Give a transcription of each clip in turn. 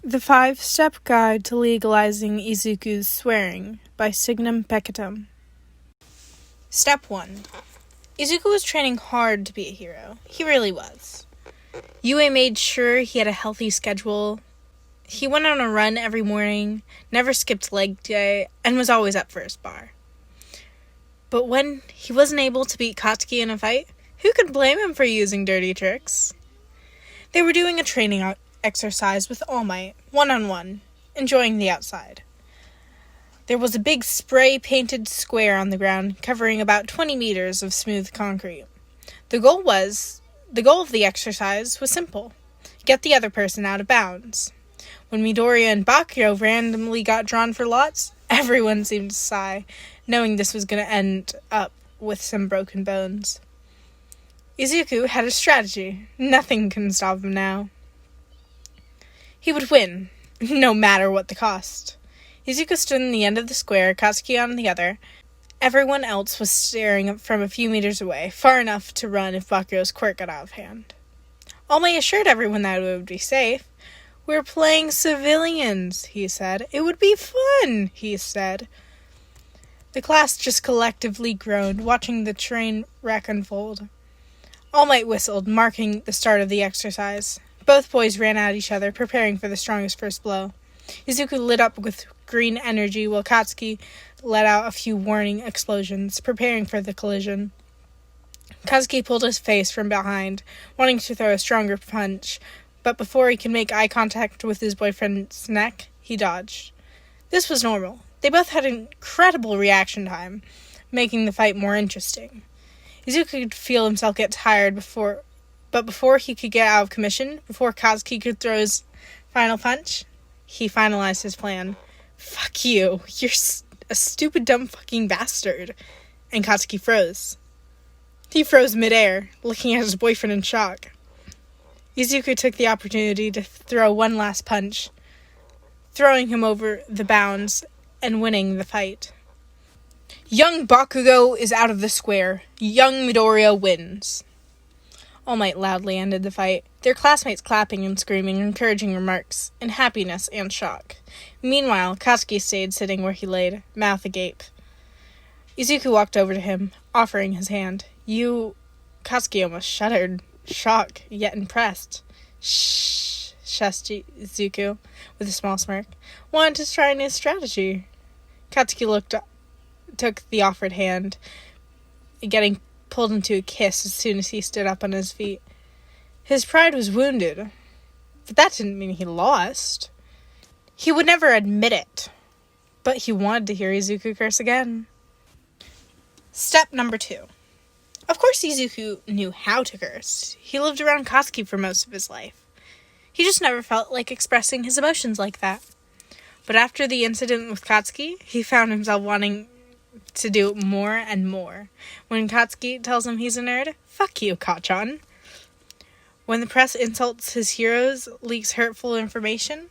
The 5-Step Guide to Legalizing Izuku's Swearing by SignumPeccatum. Step 1. Izuku was training hard to be a hero. He really was. Yue made sure he had a healthy schedule. He went on a run every morning, never skipped leg day, and was always up for a spar. But when he wasn't able to beat Katsuki in a fight, who could blame him for using dirty tricks? They were doing a training exercise with All Might, one-on-one, enjoying the outside. There was a big spray-painted square on the ground, covering about 20 meters of smooth concrete. The goal of the exercise was simple: get the other person out of bounds. When Midoriya and Bakugo randomly got drawn for lots, everyone seemed to sigh, knowing this was going to end up with some broken bones. Izuku had a strategy. Nothing can stop him now. He would win, no matter what the cost. Izuku stood in the end of the square, Katsuki on the other. Everyone else was staring from a few meters away, far enough to run if Bakugo's quirk got out of hand. All Might assured everyone that it would be safe. "We're playing civilians," he said. "It would be fun," he said. The class just collectively groaned, watching the train wreck unfold. All Might whistled, marking the start of the exercise. Both boys ran at each other, preparing for the strongest first blow. Izuku lit up with green energy, while Katsuki let out a few warning explosions, preparing for the collision. Katsuki pulled his face from behind, wanting to throw a stronger punch, but before he could make eye contact with his boyfriend's neck, he dodged. This was normal. They both had incredible reaction time, making the fight more interesting. Izuku could feel himself get tired but before he could get out of commission, before Katsuki could throw his final punch, he finalized his plan. "Fuck you. You're a stupid, dumb fucking bastard." And Katsuki froze. He froze midair, looking at his boyfriend in shock. Izuku took the opportunity to throw one last punch, throwing him over the bounds and winning the fight. "Young Bakugo is out of the square. Young Midoriya wins." All Might loudly ended the fight, their classmates clapping and screaming encouraging remarks, in happiness and shock. Meanwhile, Katsuki stayed sitting where he laid, mouth agape. Izuku walked over to him, offering his hand. Katsuki almost shuddered, shocked, yet impressed. "Shh," shushed Izuku, with a small smirk. "Wanted to try a new strategy." Katsuki took the offered hand, getting pulled into a kiss as soon as he stood up on his feet. His pride was wounded, but that didn't mean he lost. He would never admit it, but he wanted to hear Izuku curse again. Step number 2. Of course Izuku knew how to curse. He lived around Katsuki for most of his life. He just never felt like expressing his emotions like that. But after the incident with Katsuki, he found himself wanting to do more and more. When Katsuki tells him he's a nerd, fuck you, Kachan. When the press insults his heroes, leaks hurtful information,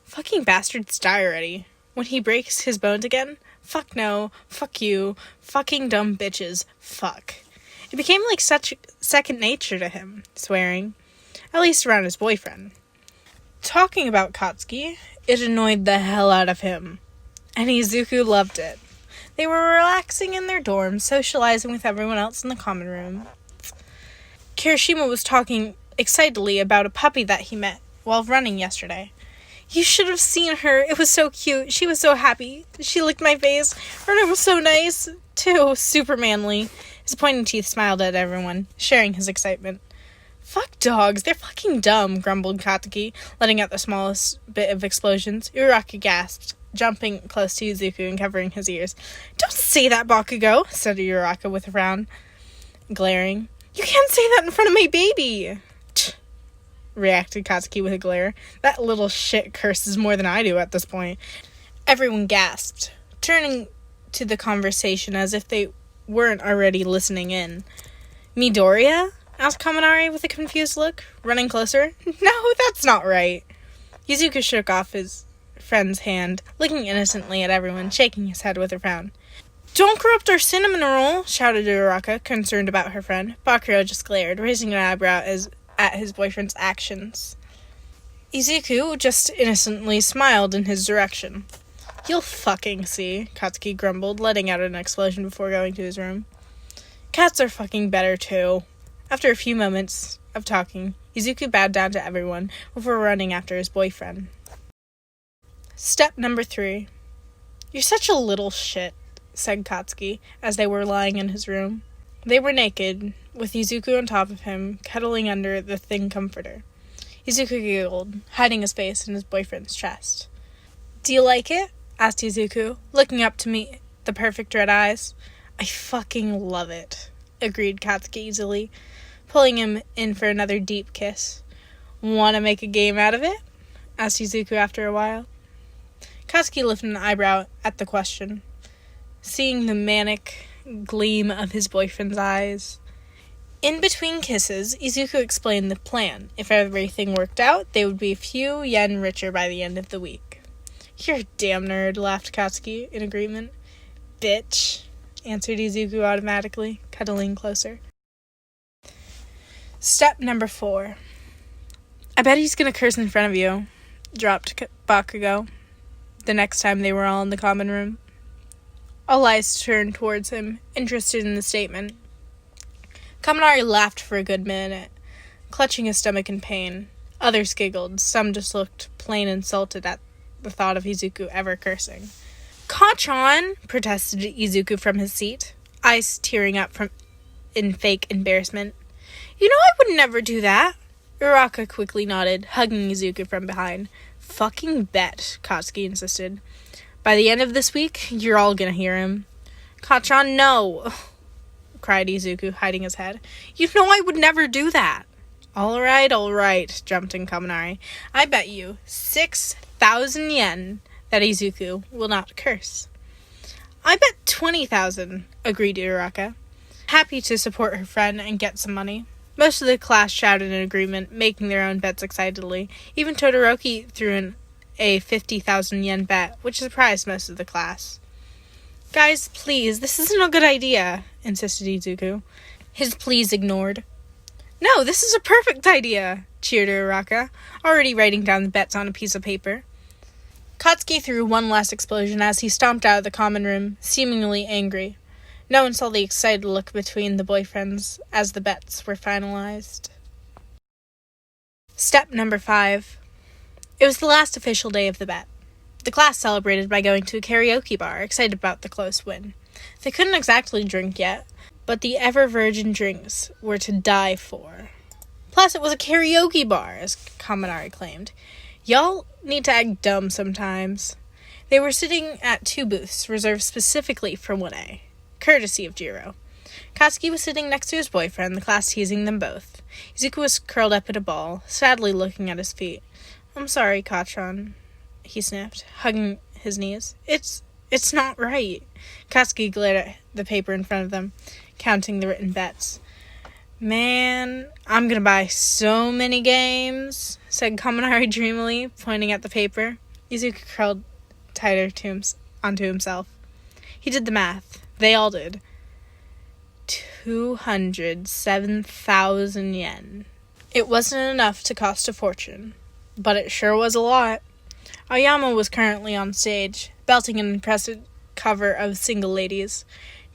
fucking bastards die already. When he breaks his bones again, fuck no, fuck you, fucking dumb bitches, fuck. It became like such second nature to him, swearing, at least around his boyfriend. Talking about Katsuki, it annoyed the hell out of him, and Izuku loved it. They were relaxing in their dorm, socializing with everyone else in the common room. Kirishima was talking excitedly about a puppy that he met while running yesterday. "You should have seen her. It was so cute. She was so happy. She licked my face. Her name was so nice, too. Super manly." His pointing teeth smiled at everyone, sharing his excitement. "Fuck dogs. They're fucking dumb," grumbled Katsuki, letting out the smallest bit of explosions. Uraraka gasped, jumping close to Izuku and covering his ears. "Don't say that, Bakugo," said Uraraka with a frown, glaring. "You can't say that in front of my baby." "Tch," reacted Katsuki with a glare. "That little shit curses more than I do at this point." Everyone gasped, turning to the conversation as if they weren't already listening in. "Midoriya?" asked Kaminari with a confused look, running closer. "No, that's not right." Izuku shook off his friend's hand, looking innocently at everyone, shaking his head with a frown. "Don't corrupt our cinnamon roll," shouted Uraraka, concerned about her friend. Bakugo just glared, raising an eyebrow at his boyfriend's actions. Izuku just innocently smiled in his direction. "You'll fucking see," Katsuki grumbled, letting out an explosion before going to his room. "Cats are fucking better, too." After a few moments of talking, Izuku bowed down to everyone before running after his boyfriend. Step number 3. "You're such a little shit," said Katsuki, as they were lying in his room. They were naked, with Izuku on top of him, cuddling under the thin comforter. Izuku giggled, hiding his face in his boyfriend's chest. "Do you like it?" asked Izuku, looking up to meet the perfect red eyes. "I fucking love it," agreed Katsuki easily, pulling him in for another deep kiss. "Want to make a game out of it?" asked Izuku after a while. Katsuki lifted an eyebrow at the question, seeing the manic gleam of his boyfriend's eyes. In between kisses, Izuku explained the plan. If everything worked out, they would be a few yen richer by the end of the week. "You're a damn nerd," laughed Katsuki in agreement. "Bitch," answered Izuku automatically, cuddling closer. Step number 4. "I bet he's gonna curse in front of you," dropped Bakugo, the next time they were all in the common room. All eyes turned towards him, interested in the statement. Kaminari laughed for a good minute, clutching his stomach in pain. Others giggled. Some just looked plain insulted at the thought of Izuku ever cursing. "Kachan!" protested Izuku from his seat, eyes tearing up in fake embarrassment. "You know I would never do that." Uraka quickly nodded, hugging Izuku from behind. "Fucking bet," Katsuki insisted. "By the end of this week, you're all gonna hear him." "Kachan, no!" cried Izuku, hiding his head. "You know I would never do that." All right, jumped in Kaminari. "I bet you 6,000 yen that Izuku will not curse." "I bet 20,000, agreed Uraka, happy to support her friend and get some money. Most of the class shouted in agreement, making their own bets excitedly. Even Todoroki threw in a 50,000 yen bet, which surprised most of the class. "Guys, please, this isn't a good idea," insisted Izuku, his pleas ignored. "No, this is a perfect idea," cheered Uraka, already writing down the bets on a piece of paper. Katsuki threw one last explosion as he stomped out of the common room, seemingly angry. No one saw the excited look between the boyfriends as the bets were finalized. Step number 5. It was the last official day of the bet. The class celebrated by going to a karaoke bar, excited about the close win. They couldn't exactly drink yet, but the ever-virgin drinks were to die for. Plus, it was a karaoke bar, as Kaminari claimed. "Y'all need to act dumb sometimes." They were sitting at 2 booths, reserved specifically for 1A, courtesy of Jiro. Katsuki was sitting next to his boyfriend, the class teasing them both. Izuku was curled up in a ball, sadly looking at his feet. "I'm sorry, Kachan," he sniffed, hugging his knees. It's not right." Katsuki glared at the paper in front of them, counting the written bets. "Man, I'm gonna buy so many games," said Kaminari dreamily, pointing at the paper. Izuku curled tighter onto himself. He did the math. They all did. 207,000 yen. It wasn't enough to cost a fortune, but it sure was a lot. Aoyama was currently on stage, belting an impressive cover of Single Ladies.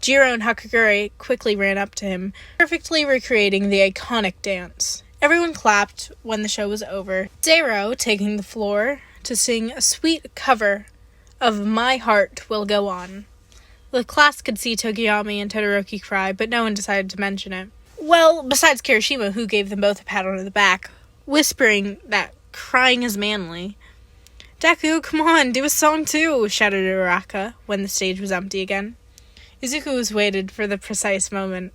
Jiro and Hakagure quickly ran up to him, perfectly recreating the iconic dance. Everyone clapped when the show was over, Zero taking the floor to sing a sweet cover of My Heart Will Go On. The class could see Tokiyami and Todoroki cry, but no one decided to mention it. Well, besides Kirishima, who gave them both a pat on the back, whispering that crying is manly. "Deku, come on, do a song too," shouted Uraka when the stage was empty again. Izuku was waited for the precise moment,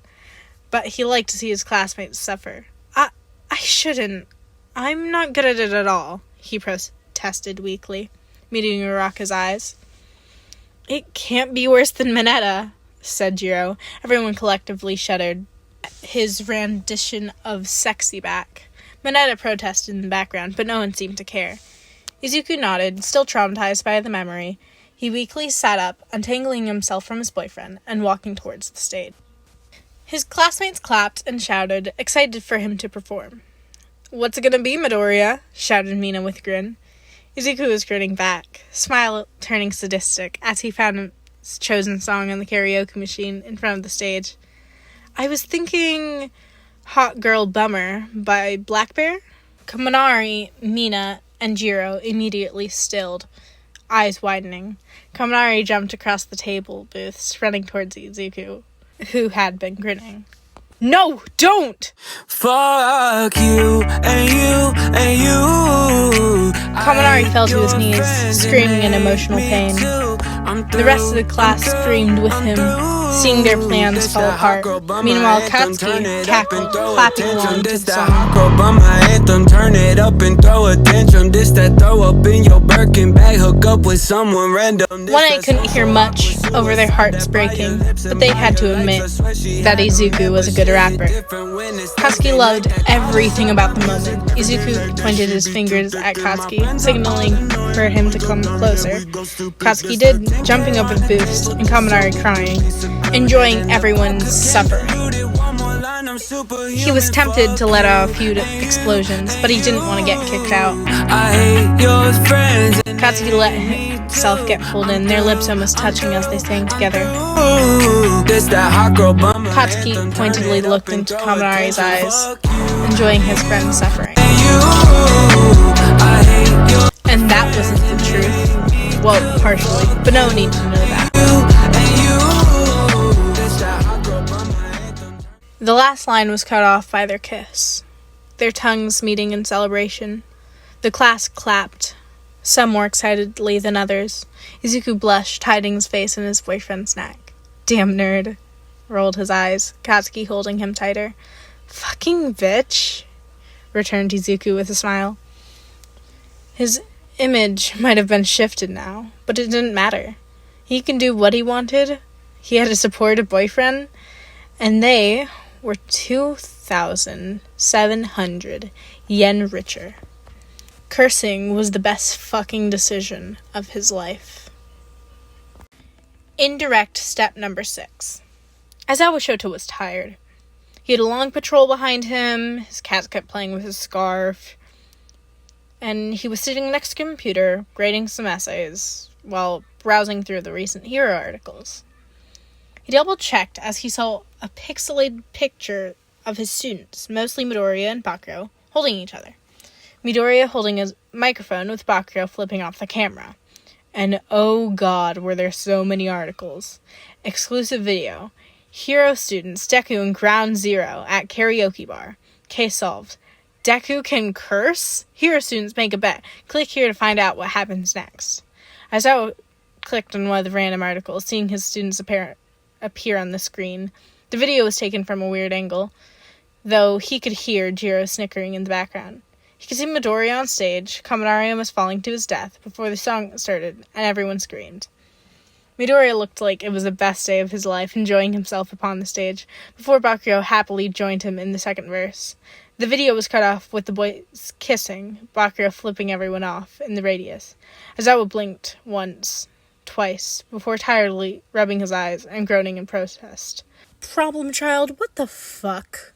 but he liked to see his classmates suffer. I shouldn't. I'm not good at it at all," he protested weakly, meeting Uraka's eyes. "It can't be worse than Mineta," said Jiro. Everyone collectively shuddered at his rendition of Sexy Back. Mineta protested in the background, but no one seemed to care. Izuku nodded, still traumatized by the memory. He weakly sat up, untangling himself from his boyfriend, and walking towards the stage. His classmates clapped and shouted, excited for him to perform. "What's it gonna be, Midoriya?" shouted Mina with a grin. Izuku was grinning back, smile turning sadistic, as he found his chosen song on the karaoke machine in front of the stage. "I was thinking Hot Girl Bummer by Black Bear?" Kaminari, Mina, and Jiro immediately stilled, eyes widening. Kaminari jumped across the table booths, running towards Izuku, who had been grinning. "No, don't!" Fuck you, and you, and you. Kaminari fell to his knees, screaming in emotional pain. The rest of the class screamed with him, seeing their plans fall apart. Meanwhile, Katsuki cackled, clapping along to the song. Anthem, turn it up and throw a tantrum. This that throw up in your Birkin bag, hook up with someone random. One Eye couldn't hear much over their hearts breaking, but they had to admit that Izuku was a good rapper. Katsuki loved everything about the moment. Izuku pointed his fingers at Katsuki, signaling for him to come closer. Katsuki did, jumping over the booths and Kaminari crying, enjoying everyone's suffering. He was tempted to let out a few explosions, but he didn't want to get kicked out. Katsuki let himself get pulled in, their lips almost touching as they sang together. Katsuki pointedly looked into Kaminari's eyes, enjoying his friend's suffering. And that wasn't the truth. Well, partially, but no one needed to know that. The last line was cut off by their kiss, their tongues meeting in celebration. The class clapped, some more excitedly than others. Izuku blushed, hiding his face in his boyfriend's neck. "Damn nerd," rolled his eyes, Katsuki holding him tighter. "Fucking bitch," returned Izuku with a smile. His image might have been shifted now, but it didn't matter. He could do what he wanted. He had a supportive boyfriend, and they were 2,700 yen richer. Cursing was the best fucking decision of his life. Indirect step number 6. Aizawa Shoto was tired. He had a long patrol behind him, his cat kept playing with his scarf, and he was sitting next to a computer, grading some essays, while browsing through the recent hero articles. He double-checked as he saw a pixelated picture of his students, mostly Midoriya and Bakuro, holding each other. Midoriya holding his microphone with Bakuro flipping off the camera. And oh god, were there so many articles. Exclusive video. Hero students Deku and Ground Zero at karaoke bar. Case solved. Deku can curse? Hero students make a bet. Click here to find out what happens next. Aizawa clicked on one of the random articles, seeing his students appear on the screen. The video was taken from a weird angle, though he could hear Jiro snickering in the background. He could see Midoriya on stage, Kaminari almost falling to his death before the song started, and everyone screamed. Midoriya looked like it was the best day of his life, enjoying himself upon the stage, before Bakuro happily joined him in the second verse. The video was cut off with the boys kissing, Bakuro flipping everyone off in the radius. Aizawa blinked once, twice, before tiredly rubbing his eyes and groaning in protest. "Problem child, what the fuck?"